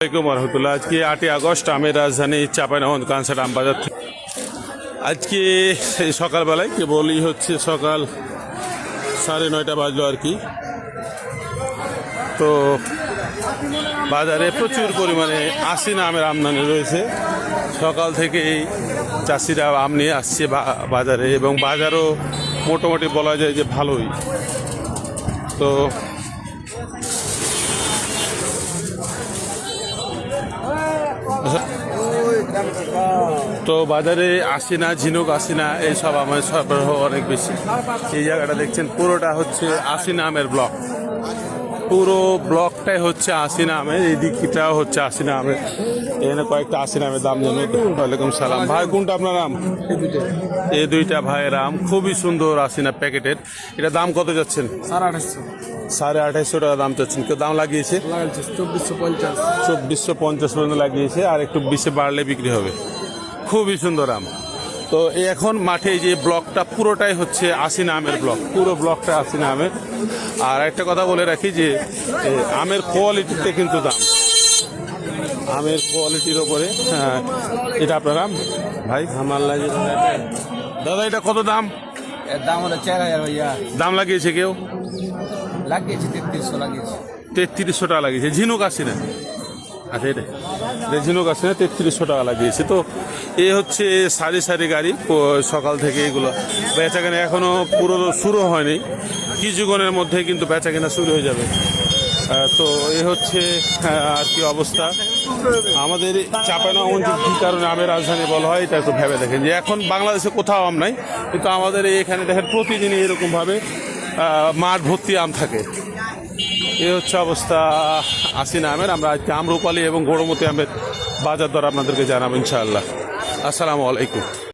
আসসালামু আলাইকুম রহমতুল্লাহ। আজকে 8ই আগস্ট আমের রাজধানী চাঁপাইনবাবগঞ্জ কানসাট আমবাজার থেকে আজকে এই সকালবেলায় কেবলই হচ্ছে সকাল 9:30 বাজলো আর কি। তো বাজারে প্রচুর পরিমাণে আশিনা আমের আমদানি রয়েছে। সকাল থেকেই চাষিরা আম নিয়ে আসছে বাজারে, এবং বাজারও মোটামুটি বলা যায় যে ভালোই। তো বাজারে আশিনা, ঝিনুক আশিনা এইসব আমের সরবরাহ অনেক বেশি। এই জায়গাটা দেখছেন পুরোটা হচ্ছে আশিনা আমের ব্লক, পুরো ব্লকটাই হচ্ছে আশিনা আমের। এই দিকটাও হচ্ছে আশিনা আমের। এখানে কয়েকটা আশিনা আমের দাম জানো? ওয়ালাইকুম সালাম ভাই, কোনটা আপনার আম? এই দুইটা ভাইয়ের আম, খুবই সুন্দর আশিনা প্যাকেটের। এটা দাম কত যাচ্ছেন? 2850 টাকা দাম চাচ্ছেন। কেউ দাম লাগিয়েছে 2450 পর্যন্ত লাগিয়েছে, আর একটু 20 বাড়লে বিক্রি হবে। খুবই সুন্দর আম। তো এখন মাঠে যে ব্লকটা পুরোটাই হচ্ছে আশিনা আমের ব্লক, পুরো ব্লকটা আশিনা আমের। আর একটা কথা বলে রাখি যে আমের কোয়ালিটিতে কিন্তু দাম, আমের কোয়ালিটির ওপরে। হ্যাঁ, এটা আপনার আম ভাই? আমার লাগে দাদা, এটা কত দাম? দাম হলো 4000 ভাইয়া। দাম লাগিয়েছে কেউ? লাগিয়েছে 3300 লাগিয়েছে। 3300 টাকা লাগিয়েছে। ঝিনুক আসিনা, আচ্ছা এটা ঝিনুক আসিনা 3300 টাকা লাগিয়েছে। তো এ হচ্ছে সারি সারি গাড়ি সকাল থেকে এগুলো বেচাকেনা এখনো পুরো শুরু হয়নি, কিছুক্ষণের মধ্যে কিন্তু বেচাকেনা শুরু হয়ে যাবে। তো এ হচ্ছে আর কি অবস্থা আমাদের চাঁপাইনবাবগঞ্জে। কী কারণে আমের রাজধানী বলা হয় এটা একটু ভেবে দেখেন, যে এখন বাংলাদেশে কোথাও আম নাই, কিন্তু আমাদের এখানে দেখেন প্রতিদিনই এরকমভাবে মাঠ ভর্তি আম থাকে। এ হচ্ছে অবস্থা আশিনা আমের। আমরা আজকে আমরুপালি এবং গৌরমতি আমের বাজার দর আপনাদেরকে জানাবো ইনশাআল্লাহ। আসসালামু আলাইকুম।